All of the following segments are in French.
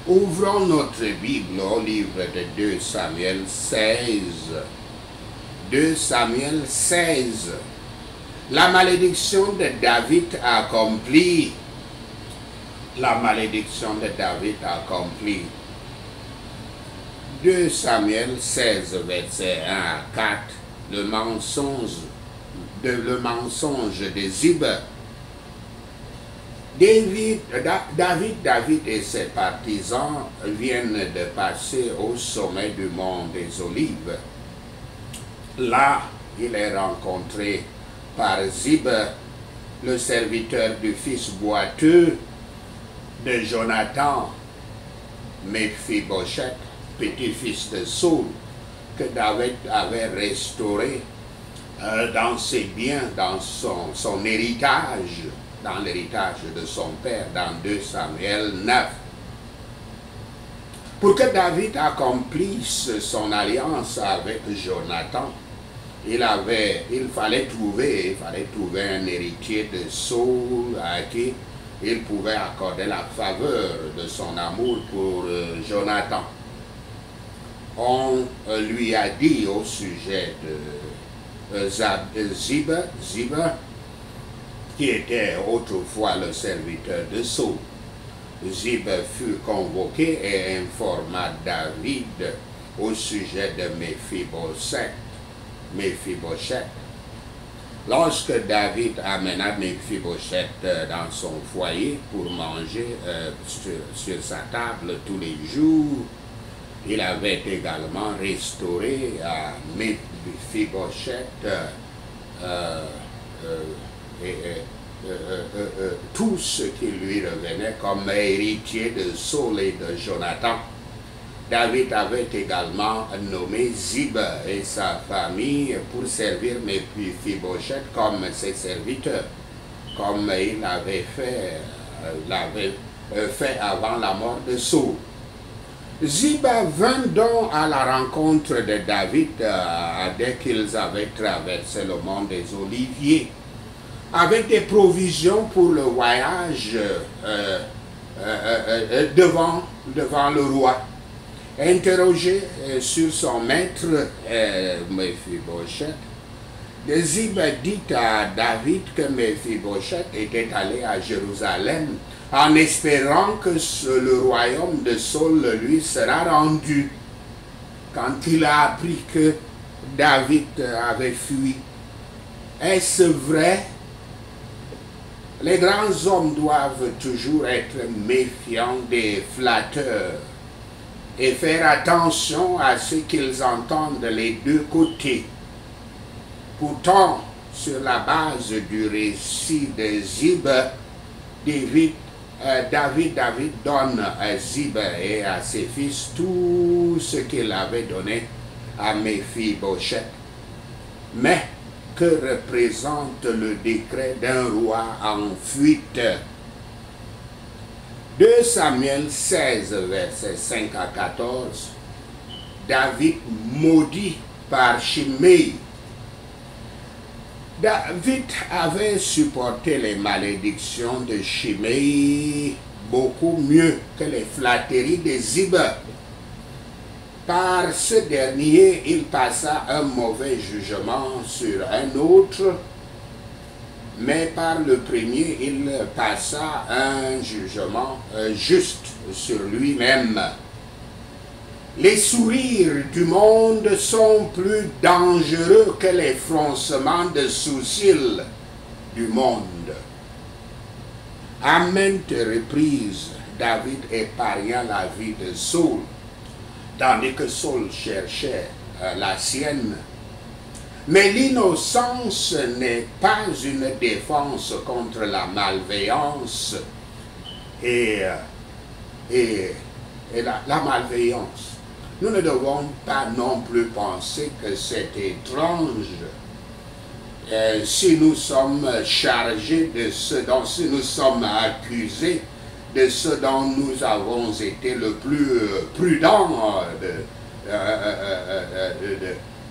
Ouvrons notre Bible au livre de 2 Samuel 16. 2 Samuel 16. La malédiction de David accomplie. La malédiction de David accomplie. 2 Samuel 16, verset 1 à 4. Le mensonge de Ziba. David et ses partisans viennent de passer au sommet du mont des Olives. Là, il est rencontré par Ziba, le serviteur du fils boiteux de Jonathan, Mephibosheth, petit-fils de Saul, que David avait restauré dans ses biens, dans son héritage, dans l'héritage de son père, dans 2 Samuel 9. Pour que David accomplisse son alliance avec Jonathan, il fallait trouver un héritier de Saul à qui il pouvait accorder la faveur de son amour pour Jonathan. On lui a dit au sujet de Ziba, qui était autrefois le serviteur de Saul. Ziba fut convoqué et informa David au sujet de Mephibosheth. Lorsque David amena Mephibosheth dans son foyer pour manger sur sa table tous les jours, il avait également restauré à Mephibosheth tout ce qui lui revenait comme héritier de Saul et de Jonathan. David avait également nommé Ziba et sa famille pour servir Mephibosheth comme ses serviteurs, comme il l'avait fait avant la mort de Saul. Ziba vint donc à la rencontre de David dès qu'ils avaient traversé le mont des Oliviers, avec des provisions pour le voyage devant le roi. Interrogé sur son maître, Mephibosheth, Ziba dit à David que Mephibosheth était allé à Jérusalem en espérant que le royaume de Saul lui sera rendu. Quand il a appris que David avait fui, est-ce vrai? Les grands hommes doivent toujours être méfiants des flatteurs et faire attention à ce qu'ils entendent les deux côtés. Pourtant, sur la base du récit de Ziba, David donne à Ziba et à ses fils tout ce qu'il avait donné à Mephibosheth. Mais que représente le décret d'un roi en fuite? 2 Samuel 16, versets 5 à 14, David maudit par Shimei. David avait supporté les malédictions de Shimei beaucoup mieux que les flatteries de Ziba. Par ce dernier, il passa un mauvais jugement sur un autre, mais par le premier, il passa un jugement juste sur lui-même. Les sourires du monde sont plus dangereux que les froncements de sourcils du monde. À maintes reprises, David épargna la vie de Saul, tandis que Saul cherchait la sienne. Mais l'innocence n'est pas une défense contre la malveillance et la malveillance. Nous ne devons pas non plus penser que c'est étrange si nous sommes chargés de ce dont, si nous sommes accusés de ce dont nous avons été le plus prudents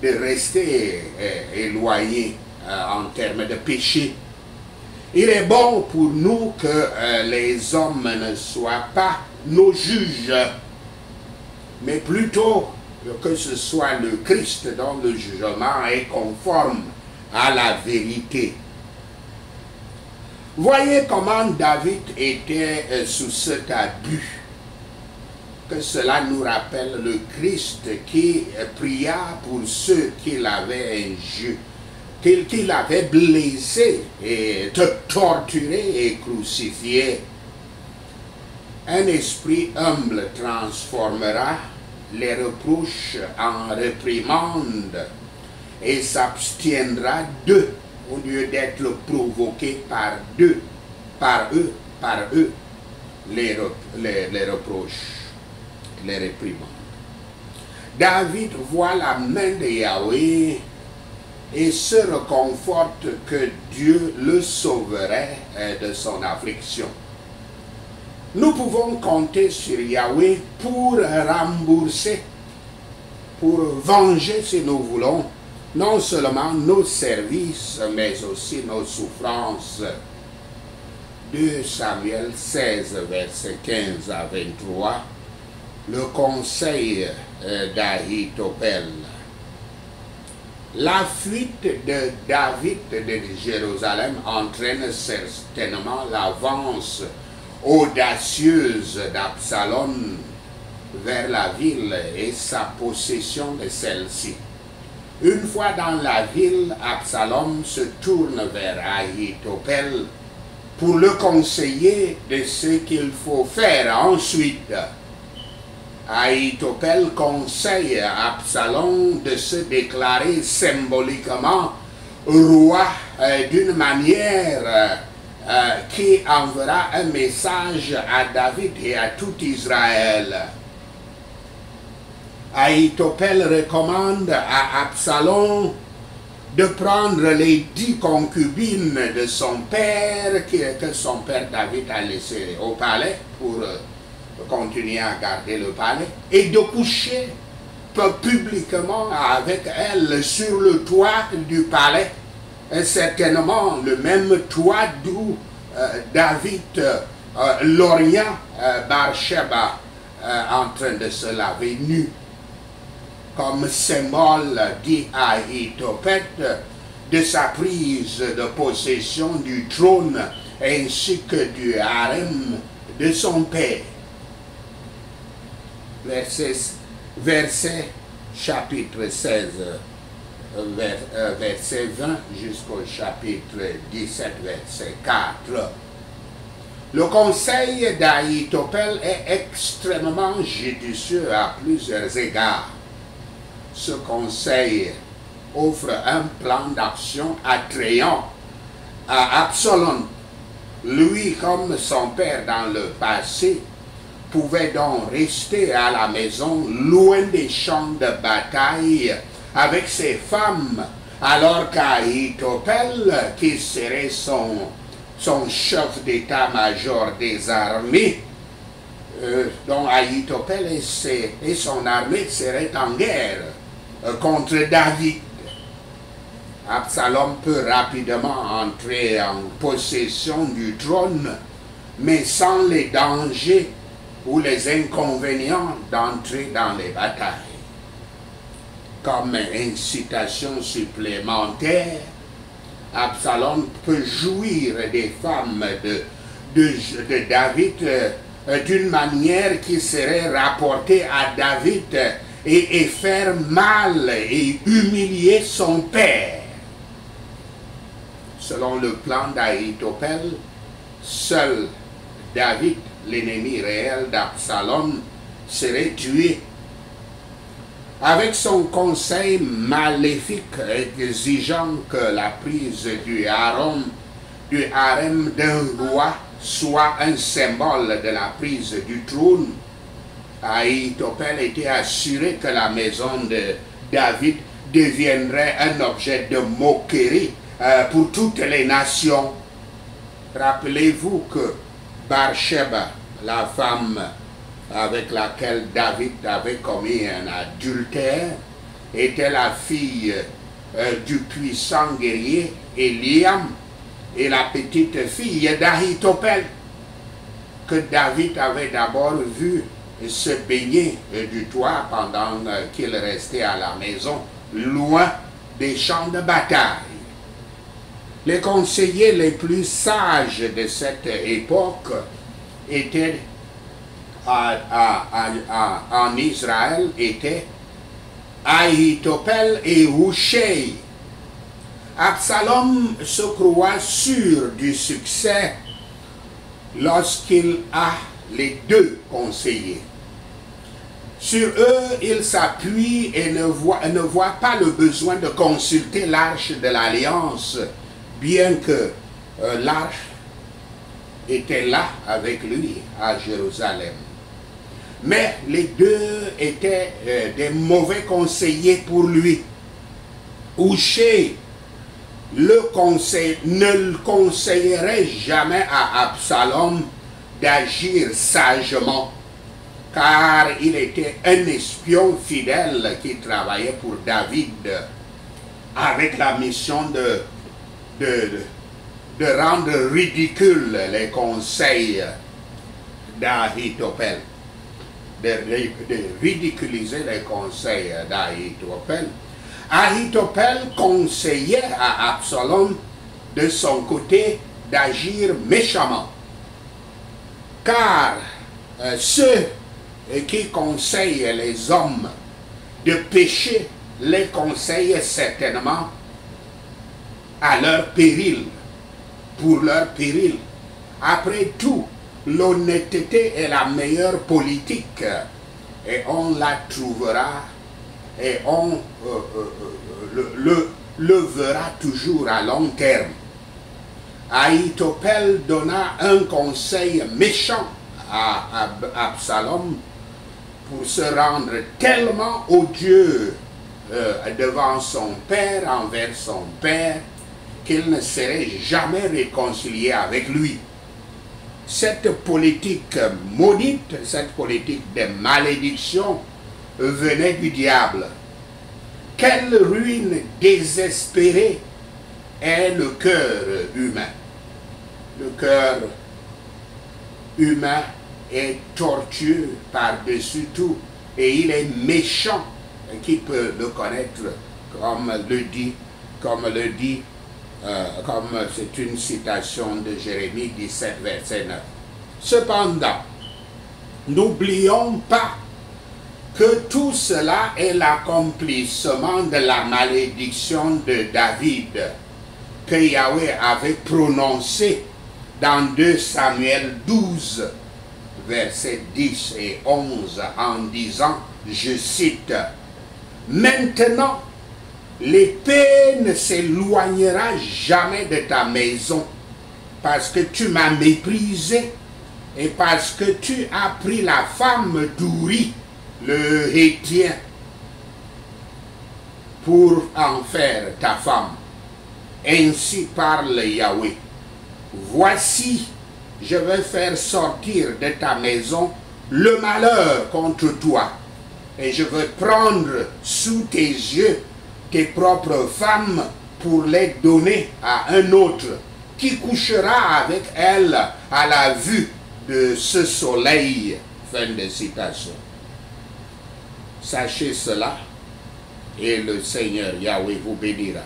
de rester éloignés en termes de péché. Il est bon pour nous que les hommes ne soient pas nos juges, mais plutôt que ce soit le Christ dont le jugement est conforme à la vérité. Voyez comment David était sous cet abus, que cela nous rappelle le Christ qui pria pour ceux qu'il avait qu'il avait blessés et torturés et crucifiés. Un esprit humble transformera les reproches en réprimandes et s'abstiendra d'eux au lieu d'être provoqué par eux, les reproches, les réprimandes. David voit la main de Yahweh et se reconforte que Dieu le sauverait de son affliction. Nous pouvons compter sur Yahweh pour rembourser, pour venger si nous voulons, non seulement nos services, mais aussi nos souffrances. 2 Samuel 16, versets 15 à 23, le conseil d'Ahitophel. La fuite de David de Jérusalem entraîne certainement l'avance audacieuse d'Absalom vers la ville et sa possession de celle-ci. Une fois dans la ville, Absalom se tourne vers Ahitophel pour le conseiller de ce qu'il faut faire ensuite. Ahitophel conseille à Absalom de se déclarer symboliquement roi d'une manière qui enverra un message à David et à tout Israël. Ahitophel recommande à Absalom de prendre les 10 concubines de son père, que son père David a laissé au palais pour continuer à garder le palais, et de coucher publiquement avec elle sur le toit du palais, et certainement le même toit d'où David l'Orient Bathsheba en train de se laver nu, comme symbole, dit Ahitophel, de sa prise de possession du trône ainsi que du harem de son père. Verset chapitre 16, verset 20 jusqu'au chapitre 17, verset 4. Le conseil d'Ahitophel est extrêmement judicieux à plusieurs égards. Ce conseil offre un plan d'action attrayant à Absalom. Lui, comme son père dans le passé, pouvait donc rester à la maison, loin des champs de bataille, avec ses femmes, alors qu'Ahitophel, qui serait son chef d'état-major des armées, dont Ahitophel et son armée seraient en guerre contre David. Absalom peut rapidement entrer en possession du trône, mais sans les dangers ou les inconvénients d'entrer dans les batailles. Comme incitation supplémentaire, Absalom peut jouir des femmes de David d'une manière qui serait rapportée à David et faire mal et humilier son père. Selon le plan d'Ahitophel, seul David, l'ennemi réel d'Absalom, serait tué. Avec son conseil maléfique exigeant que la prise du harem d'un roi soit un symbole de la prise du trône, Ahitophel était assuré que la maison de David deviendrait un objet de moquerie pour toutes les nations. Rappelez-vous que Bathsheba, la femme avec laquelle David avait commis un adultère, était la fille du puissant guerrier Eliam et la petite fille d'Ahitophel. que David avait d'abord vu se baigner du toit pendant qu'il restait à la maison, loin des champs de bataille. Les conseillers les plus sages de cette époque étaient en Israël étaient Ahitophel et Hushai. Absalom se croit sûr du succès lorsqu'il a les deux conseillers. Sur eux, il s'appuie et ne voit pas le besoin de consulter l'arche de l'Alliance, bien que l'arche était là avec lui à Jérusalem. Mais les deux étaient des mauvais conseillers pour lui. Hushai ne le conseillerait jamais à Absalom d'agir sagement, car il était un espion fidèle qui travaillait pour David avec la mission de rendre ridicule les conseils d'Ahitophel, de ridiculiser les conseils d'Ahitophel. Ahitophel conseillait à Absalom de son côté d'agir méchamment, car ceux qui conseillent les hommes de pécher les conseillent certainement à leur péril, pour leur péril. Après tout, l'honnêteté est la meilleure politique et on la trouvera et on le verra toujours à long terme. Ahitophel donna un conseil méchant à Absalom pour se rendre tellement odieux devant son père, envers son père, qu'il ne serait jamais réconcilié avec lui. Cette politique maudite, cette politique de malédiction venait du diable. Quelle ruine désespérée est le cœur humain. Le cœur humain est tortueux par-dessus tout et il est méchant. Qui peut le connaître, comme c'est une citation de Jérémie 17, verset 9. Cependant, n'oublions pas que tout cela est l'accomplissement de la malédiction de David que Yahweh avait prononcée dans 2 Samuel 12, versets 10 et 11, en disant, je cite, « Maintenant, l'épée ne s'éloignera jamais de ta maison, parce que tu m'as méprisé, et parce que tu as pris la femme d'Uri, le Héthien, pour en faire ta femme. Ainsi parle Yahweh. Voici, je vais faire sortir de ta maison le malheur contre toi, et je vais prendre sous tes yeux tes propres femmes pour les donner à un autre, qui couchera avec elle à la vue de ce soleil. » Fin de citation. Sachez cela, et le Seigneur Yahweh vous bénira.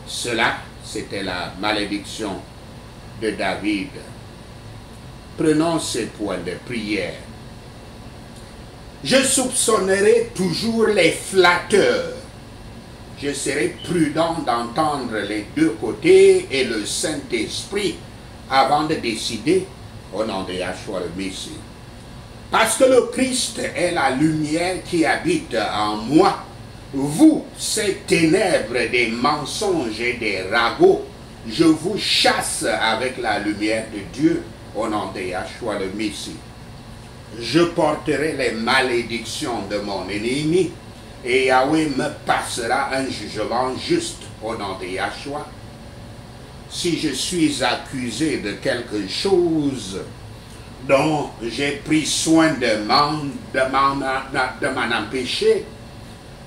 Cela, c'était la malédiction de David. Prenons ces points de prière. Je soupçonnerai toujours les flatteurs. Je serai prudent d'entendre les deux côtés et le Saint-Esprit avant de décider au nom de Yahshua le Messie. Parce que le Christ est la lumière qui habite en moi, vous, ces ténèbres des mensonges et des ragots, je vous chasse avec la lumière de Dieu au nom de Yahshua le Messie. Je porterai les malédictions de mon ennemi et Yahweh me passera un jugement juste au nom de Yahshua. Si je suis accusé de quelque chose dont j'ai pris soin de m'en empêcher,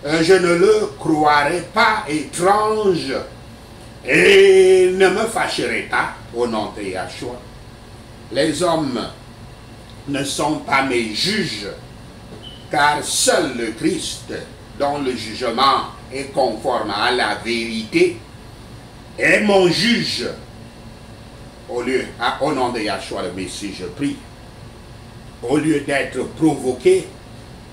je ne le croirai pas étrange et ne me fâcherai pas au nom de Yahshua. Les hommes ne sont pas mes juges, car seul le Christ, dont le jugement est conforme à la vérité, est mon juge. Au nom de Yahshua le Messie, je prie. Au lieu d'être provoqué,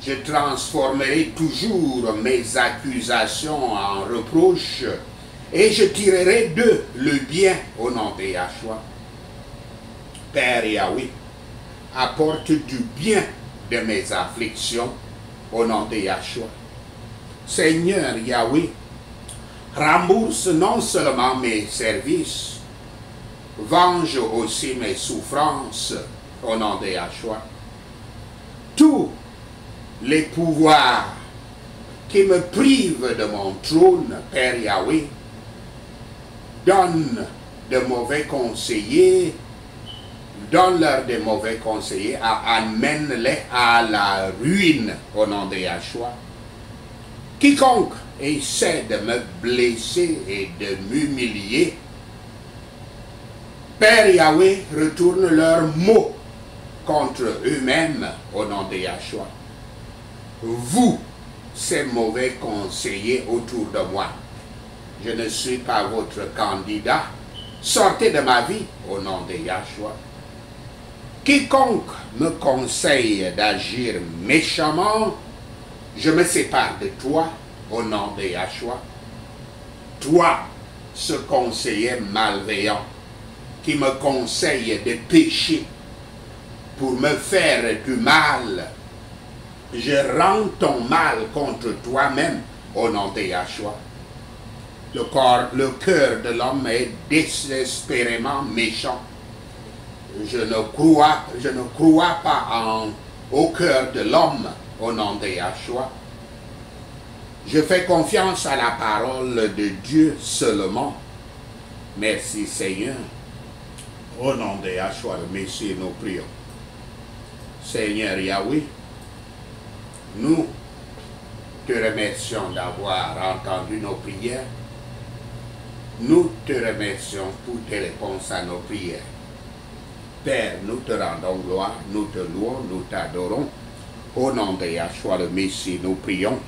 je transformerai toujours mes accusations en reproches et je tirerai d'eux le bien au nom de Yahshua. Père Yahweh, apporte du bien de mes afflictions au nom de Yahshua. Seigneur Yahweh, rembourse non seulement mes services, venge aussi mes souffrances au nom de Yahshua. Tous les pouvoirs qui me privent de mon trône, Père Yahweh, donne de mauvais conseillers, donne-leur des mauvais conseillers, amène-les à la ruine au nom de Yahshua. Quiconque essaie de me blesser et de m'humilier, Père Yahweh, retourne leurs mots contre eux-mêmes au nom de Yahshua. Vous, ces mauvais conseillers autour de moi, je ne suis pas votre candidat. Sortez de ma vie au nom de Yahshua. Quiconque me conseille d'agir méchamment, je me sépare de toi au nom de Yahshua. Toi, ce conseiller malveillant, qui me conseille de pécher pour me faire du mal, je rends ton mal contre toi-même au nom de Yahshua. Le cœur de l'homme est désespérément méchant. Je ne crois pas au cœur de l'homme au nom de Yahshua. Je fais confiance à la parole de Dieu seulement. Merci Seigneur. Au nom de Yahshua le Messie, nous prions. Seigneur Yahweh, nous te remercions d'avoir entendu nos prières. Nous te remercions pour tes réponses à nos prières. Père, nous te rendons gloire, nous te louons, nous t'adorons. Au nom de Yahshua le Messie, nous prions.